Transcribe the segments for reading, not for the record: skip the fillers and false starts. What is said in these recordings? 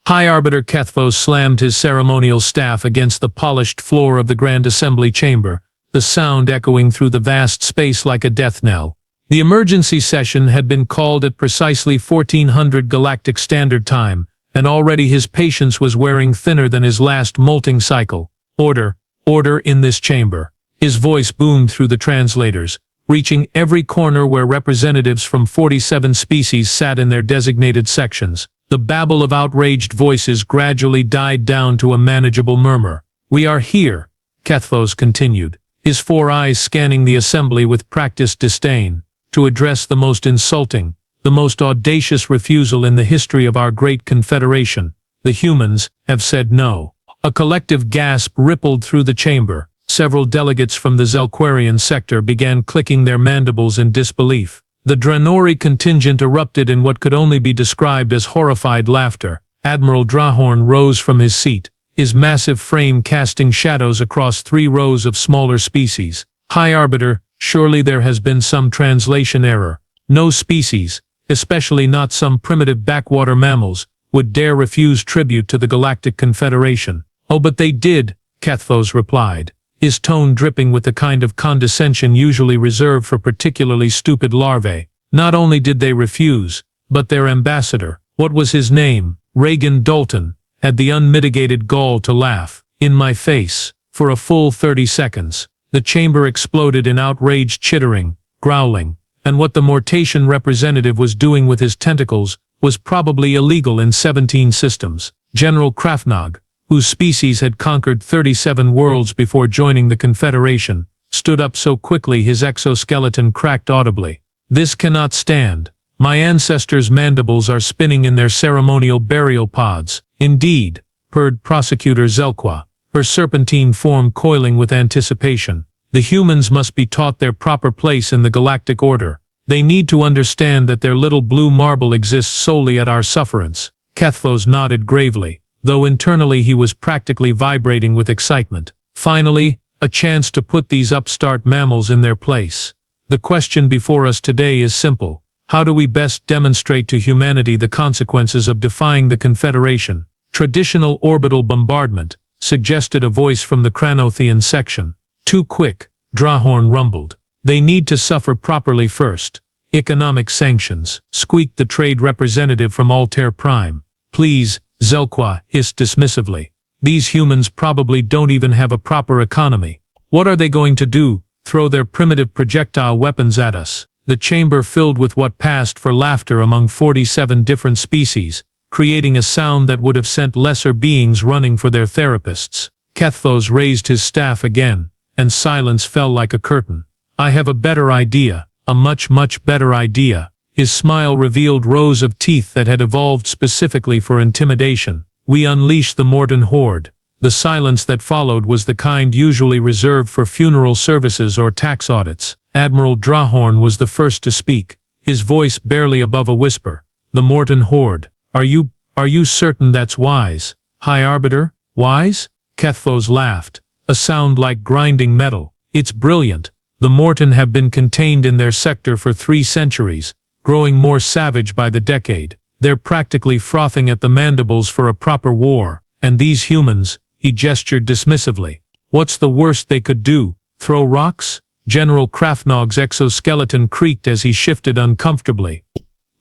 High Arbiter Kethvos slammed his ceremonial staff against the polished floor of the Grand Assembly Chamber, the sound echoing through the vast space like a death knell. The emergency session had been called at precisely 1400 Galactic Standard Time, and already his patience was wearing thinner than his last molting cycle. Order, order in this chamber. His voice boomed through the translators, reaching every corner where representatives from 47 species sat in their designated sections. The babble of outraged voices gradually died down to a manageable murmur. "We are here," Kethvos continued, his four eyes scanning the assembly with practiced disdain, "to address the most insulting, the most audacious refusal in the history of our great confederation. The humans have said no." A collective gasp rippled through the chamber. Several delegates from the Zelquarian sector began clicking their mandibles in disbelief. The Draenori contingent erupted in what could only be described as horrified laughter. Admiral Drahorn rose from his seat, his massive frame casting shadows across 3 rows of smaller species. "High Arbiter, surely there has been some translation error. No species, especially not some primitive backwater mammals, would dare refuse tribute to the Galactic Confederation." "Oh, but they did," Kethvos replied, his tone dripping with the kind of condescension usually reserved for particularly stupid larvae. "Not only did they refuse, but their ambassador, what was his name, Reagan Dalton, had the unmitigated gall to laugh, in my face, for a full 30 seconds. The chamber exploded in outraged chittering, growling, and what the Mortatian representative was doing with his tentacles was probably illegal in 17 systems. General Krafnog, whose species had conquered 37 worlds before joining the Confederation, stood up so quickly his exoskeleton cracked audibly. "This cannot stand. My ancestors' mandibles are spinning in their ceremonial burial pods." "Indeed," purred Prosecutor Zelqua, her serpentine form coiling with anticipation. "The humans must be taught their proper place in the Galactic Order. They need to understand that their little blue marble exists solely at our sufferance." Kethvos nodded gravely, though internally he was practically vibrating with excitement. Finally, a chance to put these upstart mammals in their place. The question before us today is simple. How do we best demonstrate to humanity the consequences of defying the Confederation? "Traditional orbital bombardment," suggested a voice from the Cranothian section. "Too quick," Drahorn rumbled. "They need to suffer properly first." "Economic sanctions," squeaked the trade representative from Altair Prime. "Please," Zelqua hissed dismissively. "These humans probably don't even have a proper economy. What are they going to do? Throw their primitive projectile weapons at us?" The chamber filled with what passed for laughter among 47 different species, creating a sound that would have sent lesser beings running for their therapists. Kethvos raised his staff again, and silence fell like a curtain. "I have a better idea, a much, much better idea." His smile revealed rows of teeth that had evolved specifically for intimidation. "We unleash the Mortyn Horde." The silence that followed was the kind usually reserved for funeral services or tax audits. Admiral Drahorn was the first to speak, his voice barely above a whisper. "The Mortyn Horde. Are you certain that's wise, High Arbiter? Wise?" Kethvos laughed, a sound like grinding metal. "It's brilliant. The Mortyn have been contained in their sector for 3 centuries. Growing more savage by the decade. They're practically frothing at the mandibles for a proper war, and these humans," he gestured dismissively. "What's the worst they could do? Throw rocks?" General Krafnog's exoskeleton creaked as he shifted uncomfortably.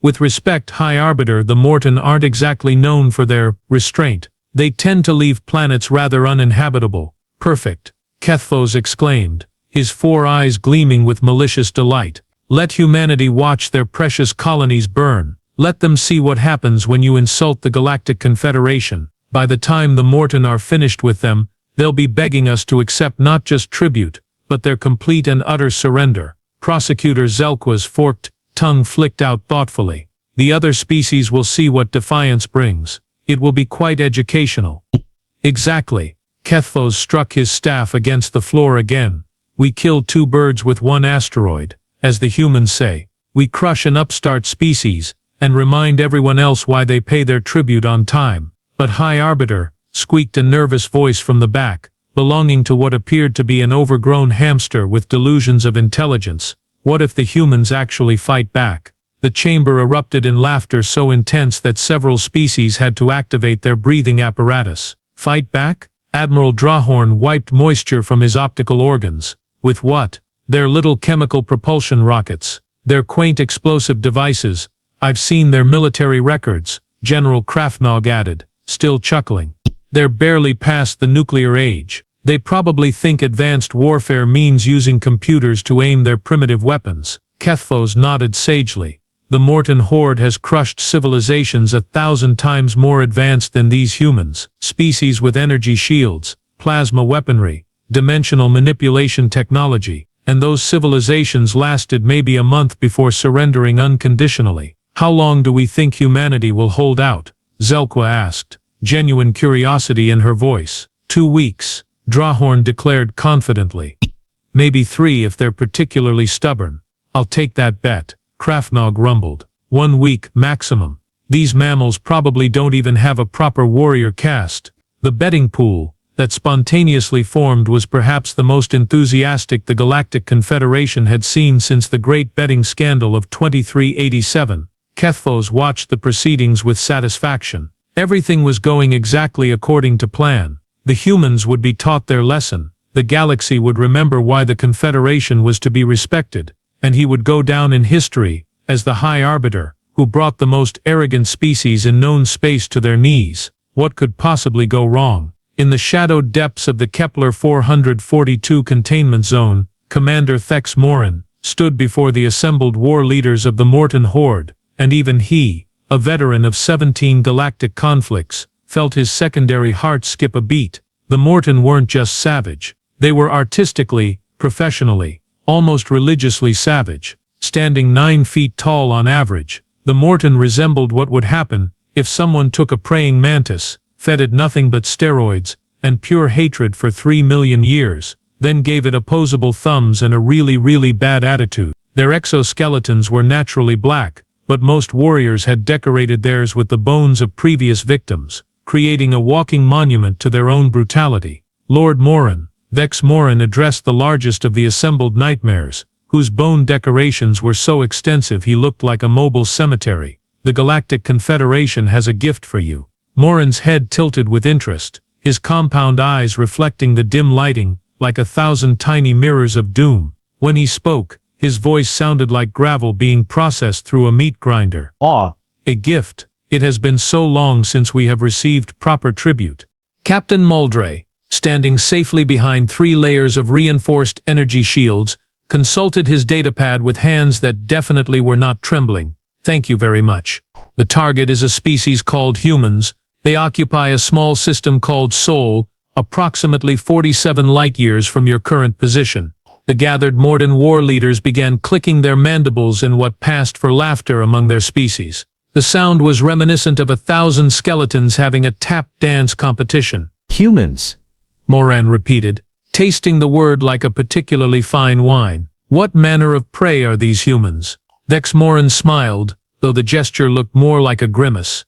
"With respect, High Arbiter, the Mortyn aren't exactly known for their restraint. They tend to leave planets rather uninhabitable." "Perfect," Kethvos exclaimed, his 4 eyes gleaming with malicious delight. "Let humanity watch their precious colonies burn. Let them see what happens when you insult the Galactic Confederation. By the time the Mortyn are finished with them, they'll be begging us to accept not just tribute, but their complete and utter surrender." Prosecutor Zelqua's forked tongue flicked out thoughtfully. "The other species will see what defiance brings. It will be quite educational." "Exactly." Kethvos struck his staff against the floor again. "We kill 2 birds with 1 asteroid. As the humans say, we crush an upstart species, and remind everyone else why they pay their tribute on time." "But High Arbiter," squeaked a nervous voice from the back, belonging to what appeared to be an overgrown hamster with delusions of intelligence, "what if the humans actually fight back? The chamber erupted in laughter so intense that several species had to activate their breathing apparatus. Fight back? Admiral Drawhorn wiped moisture from his optical organs. With what? Their little chemical propulsion rockets. Their quaint explosive devices. I've seen their military records, General Krafnog added, still chuckling. They're barely past the nuclear age. They probably think advanced warfare means using computers to aim their primitive weapons. Kethphos nodded sagely. The Mortyn Horde has crushed civilizations 1,000 times more advanced than these humans, species with energy shields, plasma weaponry, dimensional manipulation technology, and those civilizations lasted maybe a month before surrendering unconditionally. How long do we think humanity will hold out? Zelqua asked, genuine curiosity in her voice. 2 weeks, Drawhorn declared confidently. Maybe 3 if they're particularly stubborn. I'll take that bet. Krafnog rumbled. 1 week, maximum. These mammals probably don't even have a proper warrior caste. The betting pool that spontaneously formed was perhaps the most enthusiastic the Galactic Confederation had seen since the great betting scandal of 2387. Kethphos watched the proceedings with satisfaction. Everything was going exactly according to plan. The humans would be taught their lesson. The galaxy would remember why the Confederation was to be respected. And he would go down in history as the High Arbiter, who brought the most arrogant species in known space to their knees. What could possibly go wrong? In the shadowed depths of the Kepler 442 containment zone, Commander Thex Moryn stood before the assembled war leaders of the Mortyn Horde, and even he, a veteran of 17 galactic conflicts, felt his secondary heart skip a beat. The Mortyn weren't just savage. They were artistically, professionally, almost religiously savage. Standing 9 feet tall on average, the Mortyn resembled what would happen if someone took a praying mantis, fed it nothing but steroids and pure hatred for 3 million years, then gave it opposable thumbs and a really bad attitude. Their exoskeletons were naturally black, but most warriors had decorated theirs with the bones of previous victims, creating a walking monument to their own brutality. Lord Moryn, Thex Moryn addressed the largest of the assembled nightmares, whose bone decorations were so extensive he looked like a mobile cemetery. The Galactic Confederation has a gift for you. Moryn's head tilted with interest, his compound eyes reflecting the dim lighting like 1,000 tiny mirrors of doom. When he spoke, his voice sounded like gravel being processed through a meat grinder. A gift. It has been so long since we have received proper tribute. Captain Muldray, standing safely behind 3 layers of reinforced energy shields, consulted his datapad with hands that definitely were not trembling. Thank you very much. The target is a species called humans. They occupy a small system called Sol, approximately 47 light-years from your current position. The gathered Mortyn war leaders began clicking their mandibles in what passed for laughter among their species. The sound was reminiscent of 1,000 skeletons having a tap dance competition. Humans, Moran repeated, tasting the word like a particularly fine wine. What manner of prey are these humans? Thex Moryn smiled, though the gesture looked more like a grimace.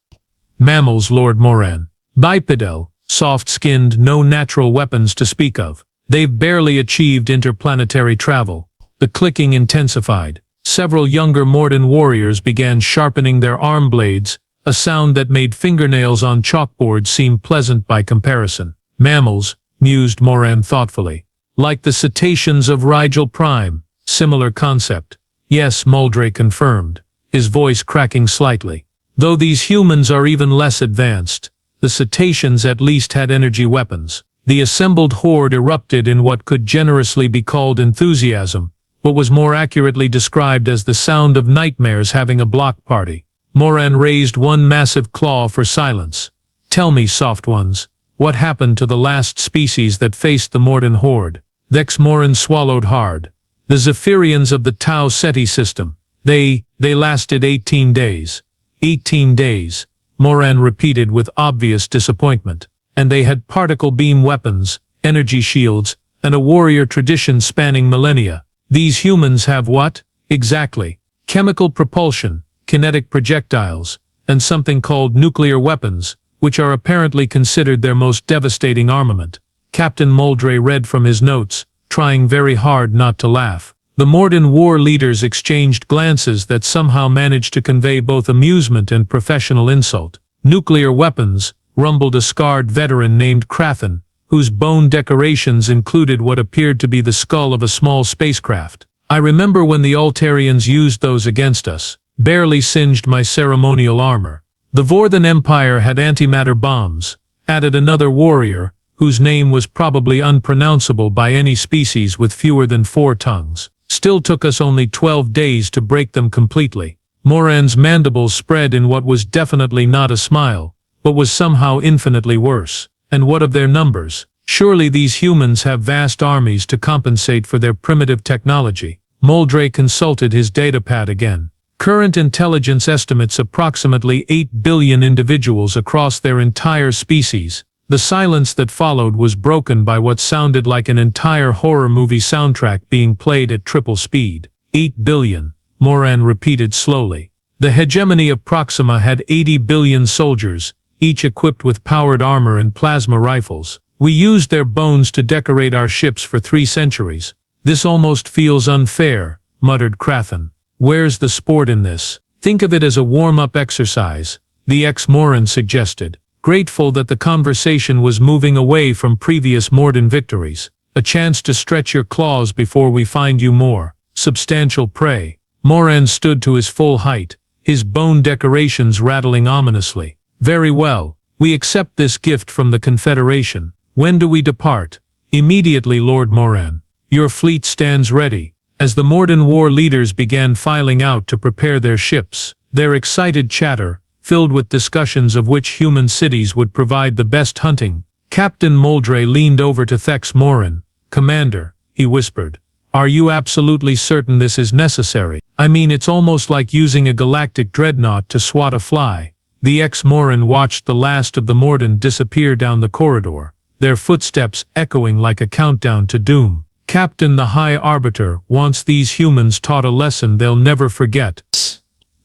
Mammals, Lord Moran. Bipedal, soft-skinned, no natural weapons to speak of. They've barely achieved interplanetary travel. The clicking intensified. Several younger Mortyn warriors began sharpening their arm blades, a sound that made fingernails on chalkboard seem pleasant by comparison. Mammals, mused Moran thoughtfully. Like the cetaceans of Rigel Prime. Similar concept. Yes, Muldray confirmed, his voice cracking slightly. Though these humans are even less advanced, the cetaceans at least had energy weapons. The assembled horde erupted in what could generously be called enthusiasm, what was more accurately described as the sound of nightmares having a block party. Moran raised one massive claw for silence. Tell me, soft ones, what happened to the last species that faced the Mortyn Horde? Thex Moryn swallowed hard. The Zephyrians of the Tau Ceti system. They lasted 18 days. 18 days, Moran repeated with obvious disappointment. And they had particle beam weapons, energy shields, and a warrior tradition spanning millennia. These humans have what? Exactly. Chemical propulsion, kinetic projectiles, and something called nuclear weapons, which are apparently considered their most devastating armament. Captain Muldray read from his notes, trying very hard not to laugh. The Mortyn war leaders exchanged glances that somehow managed to convey both amusement and professional insult. Nuclear weapons, rumbled a scarred veteran named Crathen, whose bone decorations included what appeared to be the skull of a small spacecraft. I remember when the Altarians used those against us, barely singed my ceremonial armor. The Vorthan Empire had antimatter bombs, added another warrior, whose name was probably unpronounceable by any species with fewer than 4 tongues. Still took us only 12 days to break them completely. Mortyn's mandibles spread in what was definitely not a smile, but was somehow infinitely worse. And what of their numbers? Surely these humans have vast armies to compensate for their primitive technology. Moldray consulted his datapad again. Current intelligence estimates approximately 8 billion individuals across their entire species. The silence that followed was broken by what sounded like an entire horror movie soundtrack being played at triple speed. 8 billion, Mortyn repeated slowly. The hegemony of Proxima had 80 billion soldiers, each equipped with powered armor and plasma rifles. We used their bones to decorate our ships for 3 centuries. This almost feels unfair, muttered Crathen. Where's the sport in this? Think of it as a warm-up exercise, the ex-Mortyn suggested, grateful that the conversation was moving away from previous Mortyn victories. A chance to stretch your claws before we find you more substantial prey. Mortyn stood to his full height, his bone decorations rattling ominously. Very well, we accept this gift from the Confederation. When do we depart? Immediately, Lord Mortyn. Your fleet stands ready. As the Mortyn war leaders began filing out to prepare their ships, their excited chatter, filled with discussions of which human cities would provide the best hunting, Captain Moldray leaned over to Thex Mortyn. Commander, he whispered, are you absolutely certain this is necessary? I mean, it's almost like using a galactic dreadnought to swat a fly. The ex-Mortyn watched the last of the Mortyn disappear down the corridor, their footsteps echoing like a countdown to doom. Captain, the High Arbiter wants these humans taught a lesson they'll never forget.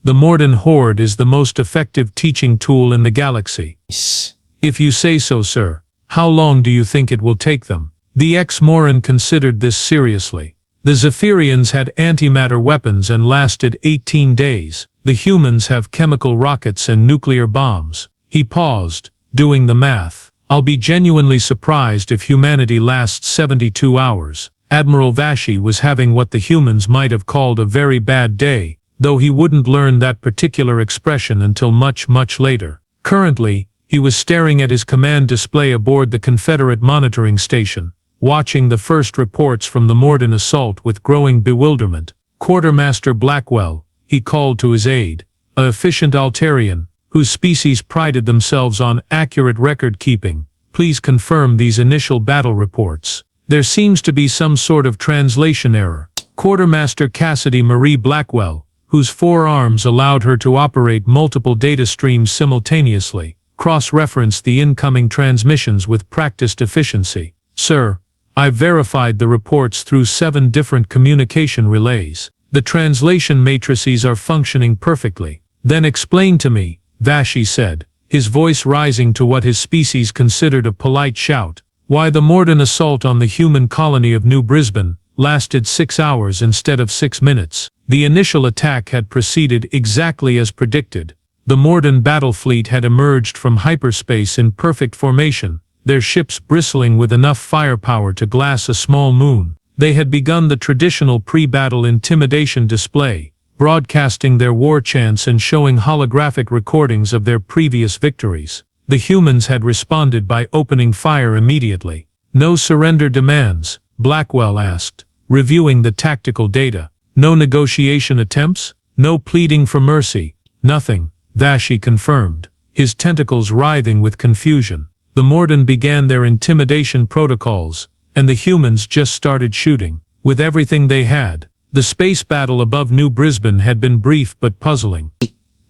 The Mortyn Horde is the most effective teaching tool in the galaxy. If you say so, sir. How long do you think it will take them? The ex-Mortyn considered this seriously. The Zephyrians had antimatter weapons and lasted 18 days. The humans have chemical rockets and nuclear bombs. He paused, doing the math. I'll be genuinely surprised if humanity lasts 72 hours. Admiral Vashy was having what the humans might have called a very bad day, though he wouldn't learn that particular expression until much, much later. Currently, he was staring at his command display aboard the Confederate monitoring station, watching the first reports from the Mortyn assault with growing bewilderment. Quartermaster Blackwell, he called to his aide, an efficient Altarian, whose species prided themselves on accurate record-keeping. Please confirm these initial battle reports. There seems to be some sort of translation error. Quartermaster Cassidy Marie Blackwell, whose 4 arms allowed her to operate multiple data streams simultaneously, cross-referenced the incoming transmissions with practiced efficiency. Sir, I've verified the reports through 7 different communication relays. The translation matrices are functioning perfectly. Then explain to me, Vashy said, his voice rising to what his species considered a polite shout, why the Mortyn assault on the human colony of New Brisbane lasted 6 hours instead of 6 minutes. The initial attack had proceeded exactly as predicted. The Mortyn battle fleet had emerged from hyperspace in perfect formation, their ships bristling with enough firepower to glass a small moon. They had begun the traditional pre-battle intimidation display, broadcasting their war chants and showing holographic recordings of their previous victories. The humans had responded by opening fire immediately. No surrender demands, Blackwell asked, reviewing the tactical data. No negotiation attempts? No pleading for mercy? Nothing, Vashy confirmed, his tentacles writhing with confusion. The Mortyn began their intimidation protocols, and the humans just started shooting. With everything they had, the space battle above New Brisbane had been brief but puzzling.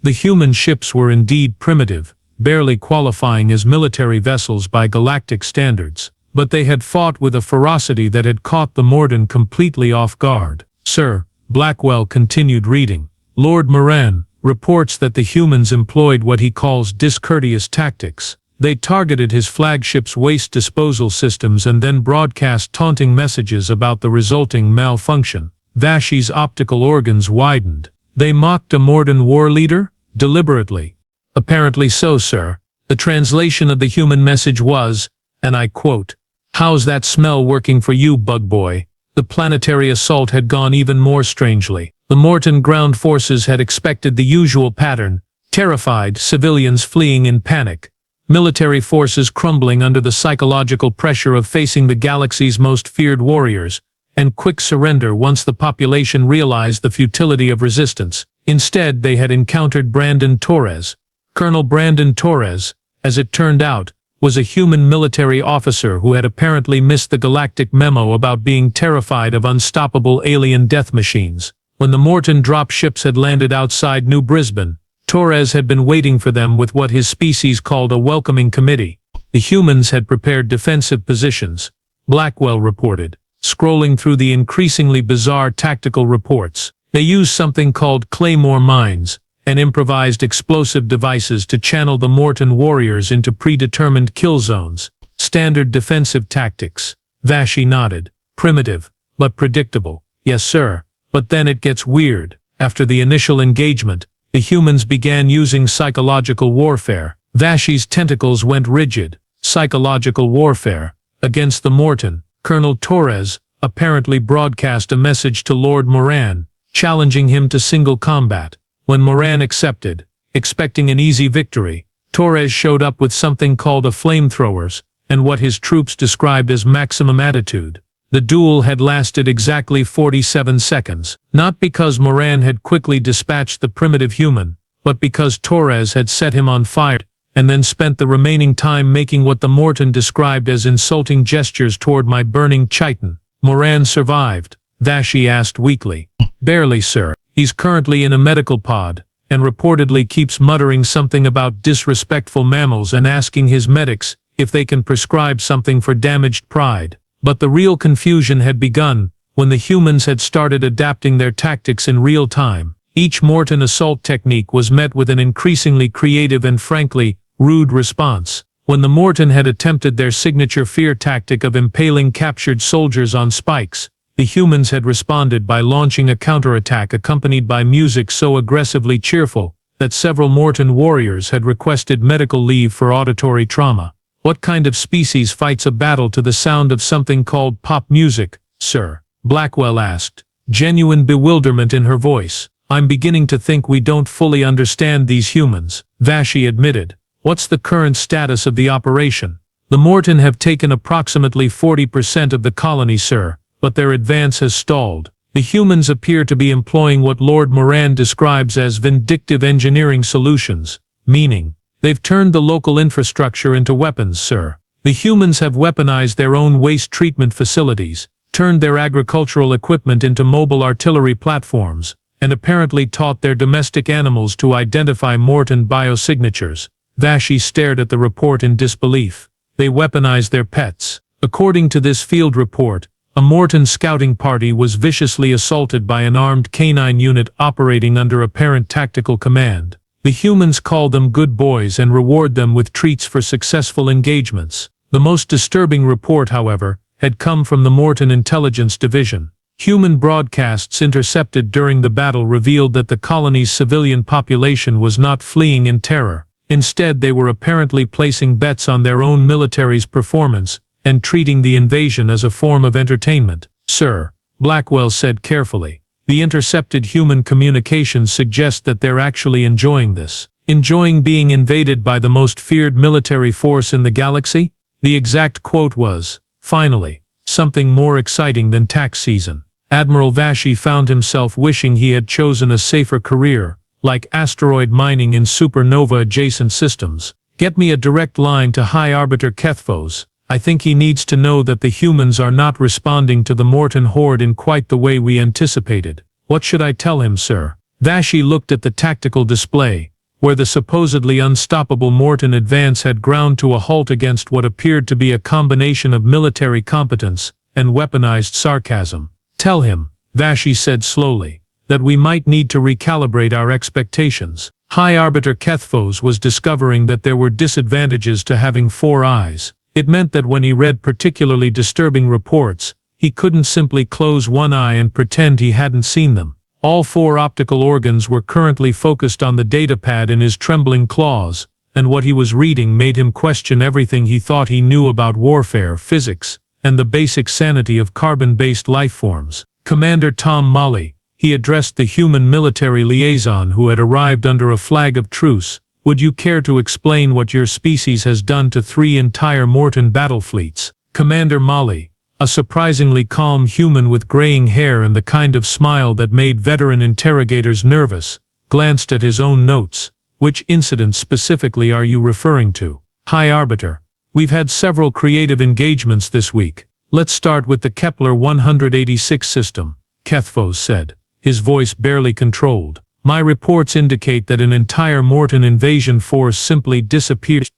The human ships were indeed primitive, barely qualifying as military vessels by galactic standards, but they had fought with a ferocity that had caught the Mortyn completely off guard. Sir, Blackwell continued reading, Lord Moran reports that the humans employed what he calls discourteous tactics. They targeted his flagship's waste disposal systems and then broadcast taunting messages about the resulting malfunction. Vashy's optical organs widened. They mocked a Mortyn war leader? Deliberately. Apparently so, sir. The translation of the human message was, and I quote, "How's that smell working for you, bug boy?" The planetary assault had gone even more strangely. The Mortyn ground forces had expected the usual pattern, terrified, civilians fleeing in panic, military forces crumbling under the psychological pressure of facing the galaxy's most feared warriors, and quick surrender once the population realized the futility of resistance. Instead, they had encountered Brandon Torres. Colonel Brandon Torres, as it turned out, was a human military officer who had apparently missed the galactic memo about being terrified of unstoppable alien death machines. When the Mortyn dropships had landed outside New Brisbane, Torres had been waiting for them with what his species called a welcoming committee. The humans had prepared defensive positions, Blackwell reported, scrolling through the increasingly bizarre tactical reports. They used something called claymore mines, and improvised explosive devices to channel the Mortyn warriors into predetermined kill zones. Standard defensive tactics. Vashy nodded. Primitive, but predictable. Yes, sir. But then it gets weird. After the initial engagement, the humans began using psychological warfare. Vashy's tentacles went rigid. Psychological warfare. Against the Mortyn, Colonel Torres apparently broadcast a message to Lord Moran, challenging him to single combat. When Moran accepted, expecting an easy victory, Torres showed up with something called a flamethrowers, and what his troops described as maximum attitude. The duel had lasted exactly 47 seconds, not because Moran had quickly dispatched the primitive human, but because Torres had set him on fire, and then spent the remaining time making what the Mortyn described as insulting gestures toward my burning chitin. Moran survived, Vashy asked weakly. Barely, sir. He's currently in a medical pod, and reportedly keeps muttering something about disrespectful mammals and asking his medics if they can prescribe something for damaged pride. But the real confusion had begun when the humans had started adapting their tactics in real time. Each Mortyn assault technique was met with an increasingly creative and frankly rude response. When the Mortyn had attempted their signature fear tactic of impaling captured soldiers on spikes, the humans had responded by launching a counterattack accompanied by music so aggressively cheerful that several Mortyn warriors had requested medical leave for auditory trauma. What kind of species fights a battle to the sound of something called pop music, sir? Blackwell asked, genuine bewilderment in her voice. I'm beginning to think we don't fully understand these humans, Vashy admitted. What's the current status of the operation? The Mortyn have taken approximately 40% of the colony, sir, but their advance has stalled. The humans appear to be employing what Lord Moran describes as vindictive engineering solutions, meaning, they've turned the local infrastructure into weapons, sir. The humans have weaponized their own waste treatment facilities, turned their agricultural equipment into mobile artillery platforms, and apparently taught their domestic animals to identify Mortyn biosignatures. Vashy stared at the report in disbelief. They weaponized their pets. According to this field report, a Mortyn scouting party was viciously assaulted by an armed canine unit operating under apparent tactical command. The humans call them good boys and reward them with treats for successful engagements. The most disturbing report, however, had come from the Mortyn Intelligence Division. Human broadcasts intercepted during the battle revealed that the colony's civilian population was not fleeing in terror. Instead, they were apparently placing bets on their own military's performance and treating the invasion as a form of entertainment. Sir, Blackwell said carefully, the intercepted human communications suggest that they're actually enjoying this. Enjoying being invaded by the most feared military force in the galaxy? The exact quote was, finally, something more exciting than tax season. Admiral Vashy found himself wishing he had chosen a safer career, like asteroid mining in supernova-adjacent systems. Get me a direct line to High Arbiter Kethphos. I think he needs to know that the humans are not responding to the Mortyn Horde in quite the way we anticipated. What should I tell him, sir? Vashy looked at the tactical display, where the supposedly unstoppable Mortyn advance had ground to a halt against what appeared to be a combination of military competence and weaponized sarcasm. Tell him, Vashy said slowly, that we might need to recalibrate our expectations. High Arbiter Kethphos was discovering that there were disadvantages to having 4 eyes. It meant that when he read particularly disturbing reports, He couldn't simply close one eye and pretend he hadn't seen them. All 4 optical organs were currently focused on the datapad in his trembling claws, and what he was reading made him question everything he thought he knew about warfare, physics, and the basic sanity of carbon-based lifeforms. Commander Tom Molly, he addressed the human military liaison who had arrived under a flag of truce. Would you care to explain what your species has done to 3 entire Mortyn battle fleets? Commander Molly, a surprisingly calm human with graying hair and the kind of smile that made veteran interrogators nervous, glanced at his own notes. Which incident specifically are you referring to? Hi Arbiter. We've had several creative engagements this week. Let's start with the Kepler 186 system, Kethvos said, his voice barely controlled. My reports indicate that an entire Mortyn invasion force simply disappeared.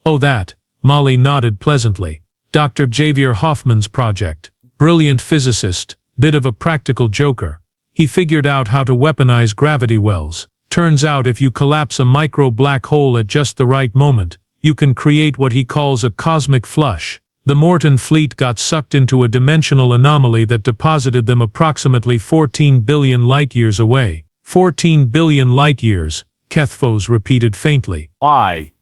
Oh that, Molly nodded pleasantly. Dr. Javier Hoffman's project. Brilliant physicist, bit of a practical joker. He figured out how to weaponize gravity wells. Turns out if you collapse a micro black hole at just the right moment, you can create what he calls a cosmic flush. The Mortyn fleet got sucked into a dimensional anomaly that deposited them approximately 14 billion light-years away. 14 billion light-years, Kethvos repeated faintly. Why?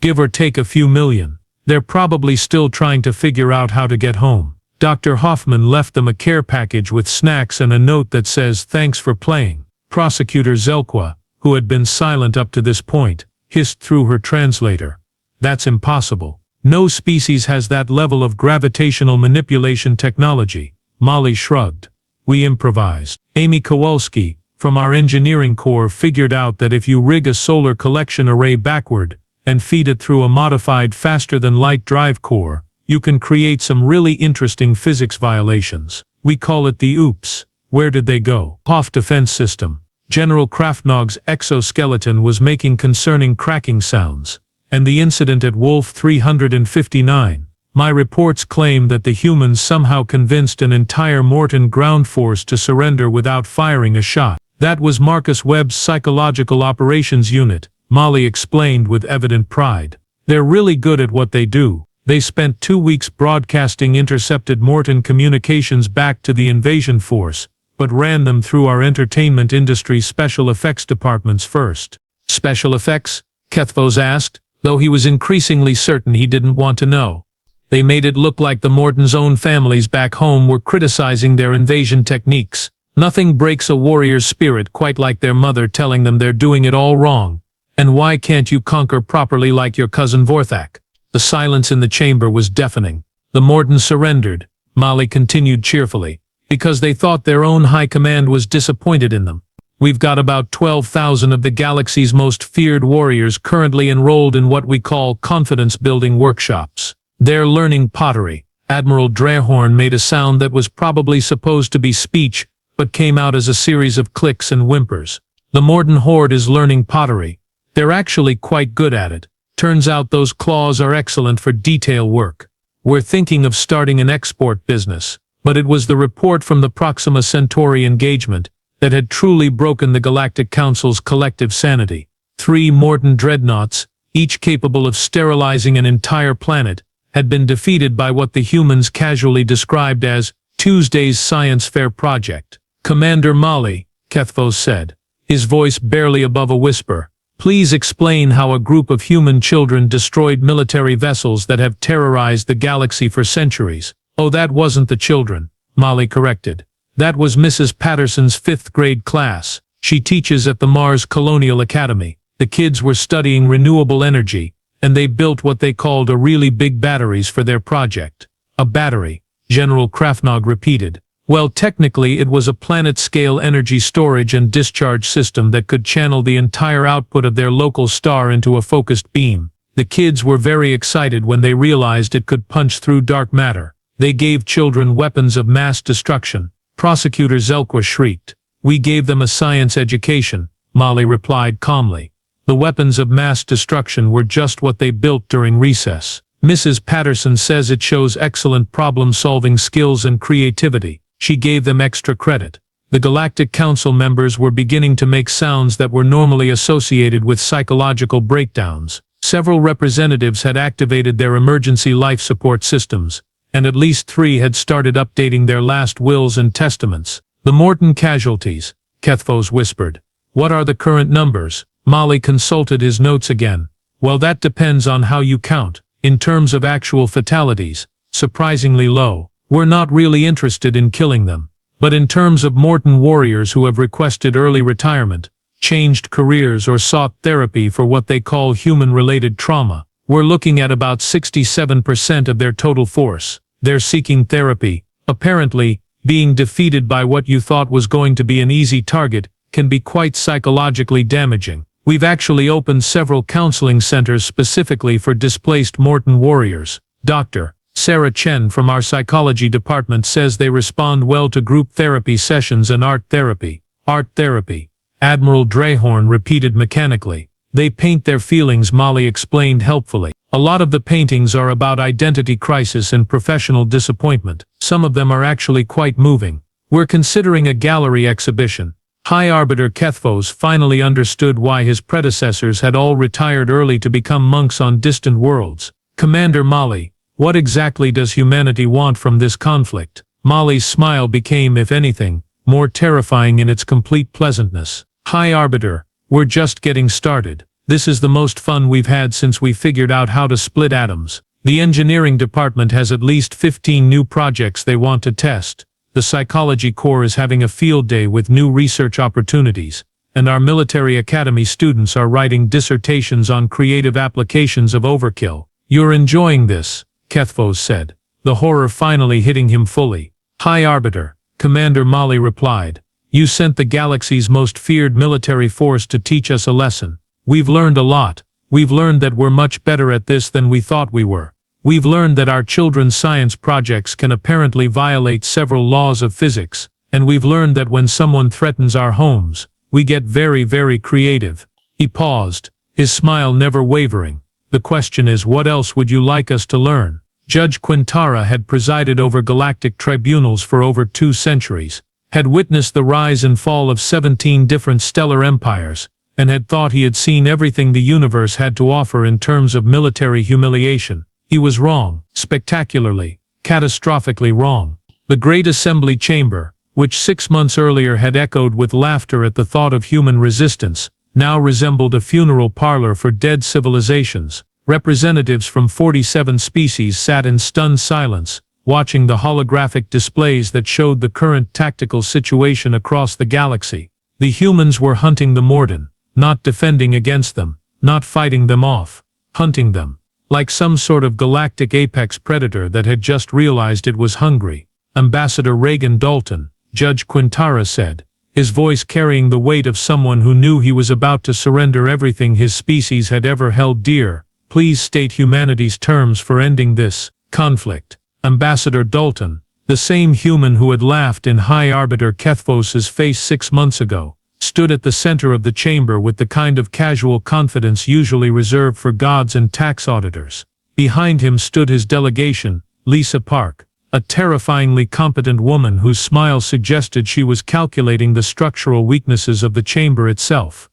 Give or take a few million. They're probably still trying to figure out how to get home. Dr. Hoffman left them a care package with snacks and a note that says, "Thanks for playing." Prosecutor Zelqua, who had been silent up to this point, hissed through her translator. That's impossible. No species has that level of gravitational manipulation technology. Molly shrugged. We improvised. Amy Kowalski, from our engineering corps, figured out that if you rig a solar collection array backward, and feed it through a modified faster-than-light drive core, you can create some really interesting physics violations. We call it the OOPS. Where did they go? Hoff Defense System. General Krafnog's exoskeleton was making concerning cracking sounds. And the incident at Wolf 359. My reports claim that the humans somehow convinced an entire Mortyn ground force to surrender without firing a shot. That was Marcus Webb's Psychological Operations Unit, Molly explained with evident pride. They're really good at what they do. They spent 2 weeks broadcasting intercepted Mortyn communications back to the invasion force, but ran them through our entertainment industry special effects departments first. Special effects? Kethvos asked, though he was increasingly certain he didn't want to know. They made it look like the Mortyn's own families back home were criticizing their invasion techniques. Nothing breaks a warrior's spirit quite like their mother telling them they're doing it all wrong. And why can't you conquer properly like your cousin Vorthak? The silence in the chamber was deafening. The Mortyn surrendered, Molly continued cheerfully, because they thought their own high command was disappointed in them. We've got about 12,000 of the galaxy's most feared warriors currently enrolled in what we call confidence-building workshops. They're learning pottery. Admiral Drehorn made a sound that was probably supposed to be speech, but came out as a series of clicks and whimpers. The Mortyn Horde is learning pottery. They're actually quite good at it. Turns out those claws are excellent for detail work. We're thinking of starting an export business, but it was the report from the Proxima Centauri engagement that had truly broken the Galactic Council's collective sanity. 3 Mortyn dreadnoughts, each capable of sterilizing an entire planet, had been defeated by what the humans casually described as Tuesday's science fair project. Commander Molly, Kethvos said, his voice barely above a whisper. Please explain how a group of human children destroyed military vessels that have terrorized the galaxy for centuries. Oh, that wasn't the children, Molly corrected. That was Mrs. Patterson's 5th grade class. She teaches at the Mars Colonial Academy. The kids were studying renewable energy, and they built what they called a really big batteries for their project. A battery, General Krafnog repeated. Well, technically it was a planet-scale energy storage and discharge system that could channel the entire output of their local star into a focused beam. The kids were very excited when they realized it could punch through dark matter. They gave children weapons of mass destruction. Prosecutor Zelqua shrieked. We gave them a science education, Molly replied calmly. The weapons of mass destruction were just what they built during recess. Mrs. Patterson says it shows excellent problem-solving skills and creativity. She gave them extra credit. The Galactic Council members were beginning to make sounds that were normally associated with psychological breakdowns. Several representatives had activated their emergency life support systems, and at least 3 had started updating their last wills and testaments. The Mortyn casualties, Kethphos whispered. What are the current numbers? Molly consulted his notes again. Well, that depends on how you count. In terms of actual fatalities, surprisingly low. We're not really interested in killing them. But in terms of Mortyn warriors who have requested early retirement, changed careers or sought therapy for what they call human-related trauma, we're looking at about 67% of their total force. They're seeking therapy. Apparently, being defeated by what you thought was going to be an easy target can be quite psychologically damaging. We've actually opened several counseling centers specifically for displaced Mortyn warriors. Dr. Sarah Chen from our psychology department says they respond well to group therapy sessions and art therapy. Art therapy. Admiral Drehorn repeated mechanically. They paint their feelings, Molly explained helpfully. A lot of the paintings are about identity crisis and professional disappointment. Some of them are actually quite moving. We're considering a gallery exhibition. High Arbiter Kethphos finally understood why his predecessors had all retired early to become monks on distant worlds. Commander Molly, what exactly does humanity want from this conflict? Molly's smile became, if anything, more terrifying in its complete pleasantness. High Arbiter, we're just getting started. This is the most fun we've had since we figured out how to split atoms. The engineering department has at least 15 new projects they want to test. The psychology corps is having a field day with new research opportunities, and our military academy students are writing dissertations on creative applications of overkill. You're enjoying this, Kethphos said, the horror finally hitting him fully. High Arbiter, Commander Molly replied. You sent the galaxy's most feared military force to teach us a lesson. We've learned a lot. We've learned that we're much better at this than we thought we were. We've learned that our children's science projects can apparently violate several laws of physics, and we've learned that when someone threatens our homes, we get very, very creative. He paused, his smile never wavering. The question is, what else would you like us to learn? Judge Quintara had presided over galactic tribunals for over 2 centuries, had witnessed the rise and fall of 17 different stellar empires, and had thought he had seen everything the universe had to offer in terms of military humiliation. He was wrong, spectacularly, catastrophically wrong. The Great Assembly Chamber, which 6 months earlier had echoed with laughter at the thought of human resistance, now resembled a funeral parlor for dead civilizations. Representatives from 47 species sat in stunned silence, watching the holographic displays that showed the current tactical situation across the galaxy. The humans were hunting the Mortyn, not defending against them, not fighting them off, hunting them. Like some sort of galactic apex predator that had just realized it was hungry. Ambassador Reagan Dalton, Judge Quintara said, his voice carrying the weight of someone who knew he was about to surrender everything his species had ever held dear. Please state humanity's terms for ending this conflict. Ambassador Dalton, the same human who had laughed in High Arbiter Kethphos's face 6 months ago, stood at the center of the chamber with the kind of casual confidence usually reserved for gods and tax auditors. Behind him stood his delegation, Lisa Park, a terrifyingly competent woman whose smile suggested she was calculating the structural weaknesses of the chamber itself.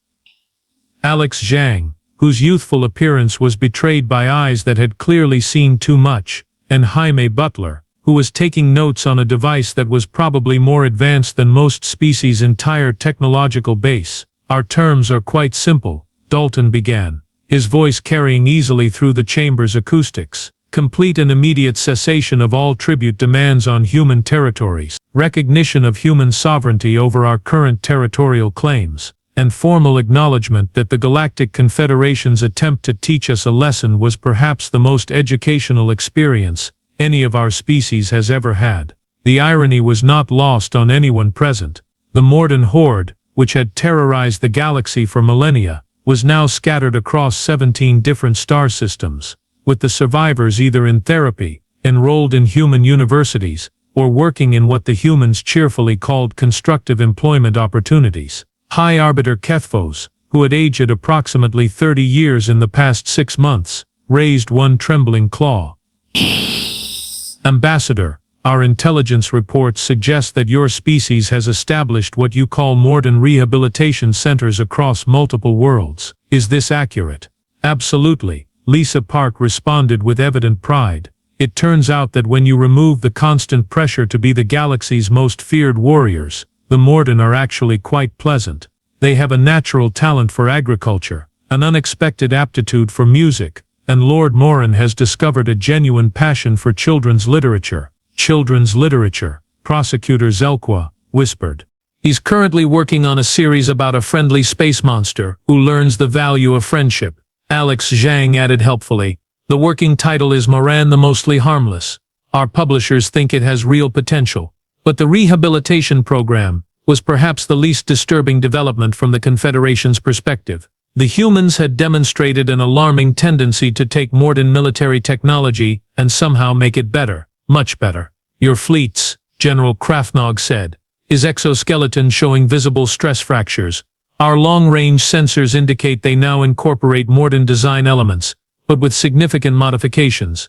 Alex Zhang, whose youthful appearance was betrayed by eyes that had clearly seen too much, and Jaime Butler, who was taking notes on a device that was probably more advanced than most species' entire technological base. Our terms are quite simple, Dalton began, his voice carrying easily through the chamber's acoustics. Complete and immediate cessation of all tribute demands on human territories, recognition of human sovereignty over our current territorial claims, and formal acknowledgement that the Galactic Confederation's attempt to teach us a lesson was perhaps the most educational experience any of our species has ever had. The irony was not lost on anyone present. The Mortyn Horde, which had terrorized the galaxy for millennia, was now scattered across 17 different star systems, with the survivors either in therapy, enrolled in human universities, or working in what the humans cheerfully called constructive employment opportunities. High Arbiter Kethphos, who had aged approximately 30 years in the past 6 months, raised one trembling claw. Ambassador, our intelligence reports suggest that your species has established what you call Mortyn rehabilitation centers across multiple worlds. Is this accurate? Absolutely, Lisa Park responded with evident pride. It turns out that when you remove the constant pressure to be the galaxy's most feared warriors, the Mortyn are actually quite pleasant. They have a natural talent for agriculture, an unexpected aptitude for music, and Lord Mortyn has discovered a genuine passion for children's literature. Children's literature, Prosecutor Zelqua whispered. He's currently working on a series about a friendly space monster who learns the value of friendship. Alex Zhang added helpfully. The working title is Moran the Mostly Harmless. Our publishers think it has real potential. But the rehabilitation program was perhaps the least disturbing development from the Confederation's perspective. The humans had demonstrated an alarming tendency to take Mortyn military technology and somehow make it better, much better. Your fleets, General Krafnog said, is exoskeleton showing visible stress fractures. Our long-range sensors indicate they now incorporate Mortyn design elements, but with significant modifications.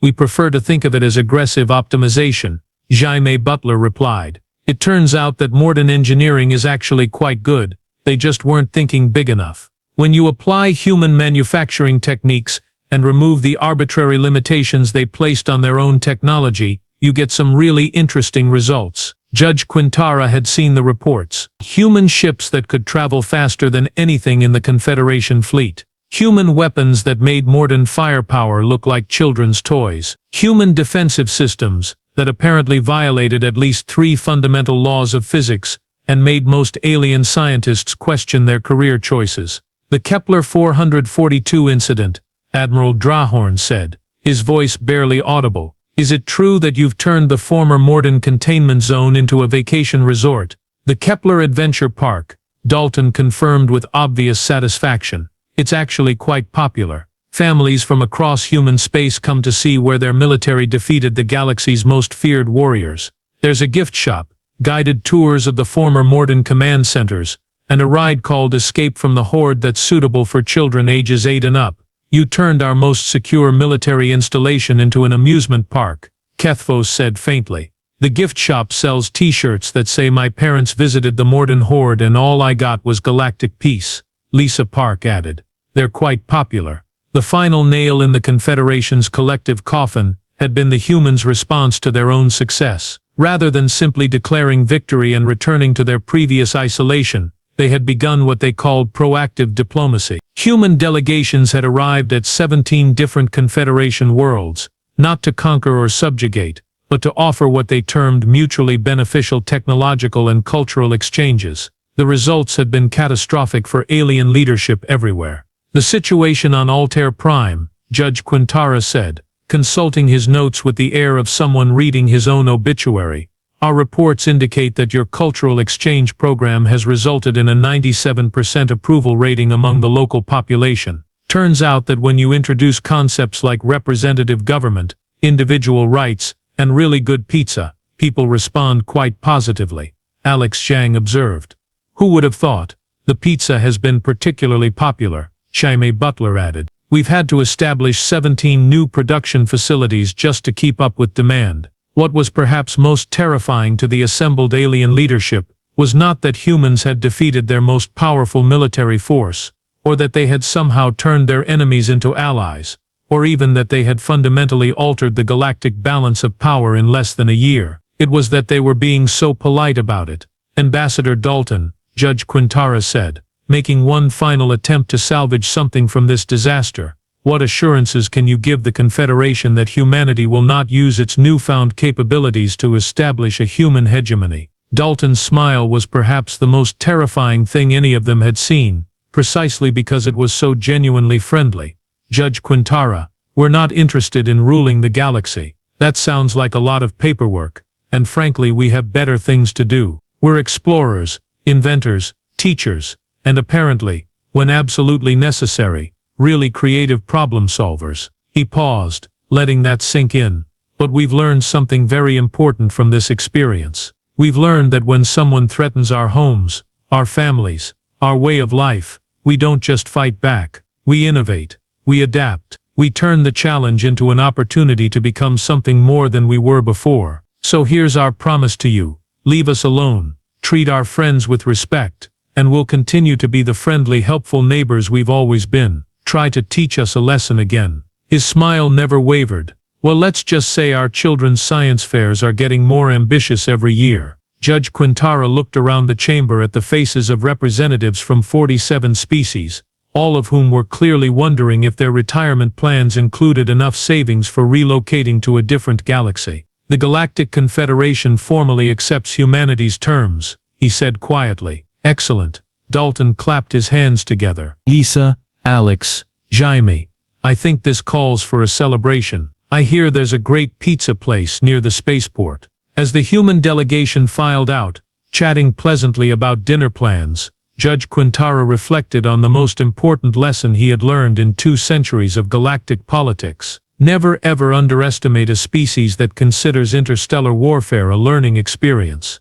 We prefer to think of it as aggressive optimization, Jaime Butler replied. It turns out that Mortyn engineering is actually quite good, they just weren't thinking big enough. When you apply human manufacturing techniques and remove the arbitrary limitations they placed on their own technology, you get some really interesting results. Judge Quintara had seen the reports. Human ships that could travel faster than anything in the Confederation fleet. Human weapons that made Mortyn firepower look like children's toys. Human defensive systems that apparently violated at least 3 fundamental laws of physics and made most alien scientists question their career choices. The Kepler 442 incident, Admiral Drahorn said, his voice barely audible. Is it true that you've turned the former Mortyn containment zone into a vacation resort? The Kepler Adventure Park, Dalton confirmed with obvious satisfaction. It's actually quite popular. Families from across human space come to see where their military defeated the galaxy's most feared warriors. There's a gift shop, guided tours of the former Mortyn command centers, and a ride called Escape from the Horde that's suitable for children ages 8 and up. You turned our most secure military installation into an amusement park, Kethvos said faintly. The gift shop sells t-shirts that say my parents visited the Mortyn Horde and all I got was galactic peace, Lisa Park added. They're quite popular. The final nail in the Confederation's collective coffin had been the humans' response to their own success. Rather than simply declaring victory and returning to their previous isolation, they had begun what they called proactive diplomacy. Human delegations had arrived at 17 different Confederation worlds, not to conquer or subjugate, but to offer what they termed mutually beneficial technological and cultural exchanges. The results had been catastrophic for alien leadership everywhere. The situation on Altair Prime, Judge Quintara said, consulting his notes with the air of someone reading his own obituary. Our reports indicate that your cultural exchange program has resulted in a 97% approval rating among the local population. Turns out that when you introduce concepts like representative government, individual rights, and really good pizza, people respond quite positively, Alex Zhang observed. Who would have thought? The pizza has been particularly popular, Jaime Butler added. We've had to establish 17 new production facilities just to keep up with demand. What was perhaps most terrifying to the assembled alien leadership was not that humans had defeated their most powerful military force, or that they had somehow turned their enemies into allies, or even that they had fundamentally altered the galactic balance of power in less than a year. It was that they were being so polite about it. Ambassador Dalton, Judge Quintara said, making one final attempt to salvage something from this disaster. What assurances can you give the Confederation that humanity will not use its newfound capabilities to establish a human hegemony? Dalton's smile was perhaps the most terrifying thing any of them had seen, precisely because it was so genuinely friendly. Judge Quintara, we're not interested in ruling the galaxy. That sounds like a lot of paperwork, and frankly we have better things to do. We're explorers, inventors, teachers, and apparently, when absolutely necessary, really creative problem solvers. He paused, letting that sink in. But we've learned something very important from this experience. We've learned that when someone threatens our homes, our families, our way of life, we don't just fight back. We innovate. We adapt. We turn the challenge into an opportunity to become something more than we were before. So here's our promise to you. Leave us alone. Treat our friends with respect. And we'll continue to be the friendly, helpful neighbors we've always been. Try to teach us a lesson again. His smile never wavered, Well, let's just say our children's science fairs are getting more ambitious every year. Judge Quintara looked around the chamber at the faces of representatives from 47 species, all of whom were clearly wondering if their retirement plans included enough savings for relocating to a different galaxy. The Galactic Confederation formally accepts humanity's terms, he said quietly. Excellent. Dalton clapped his hands together. Lisa, Alex, Jaime. I think this calls for a celebration. I hear there's a great pizza place near the spaceport. As the human delegation filed out, chatting pleasantly about dinner plans, Judge Quintara reflected on the most important lesson he had learned in 2 centuries of galactic politics. Never ever underestimate a species that considers interstellar warfare a learning experience.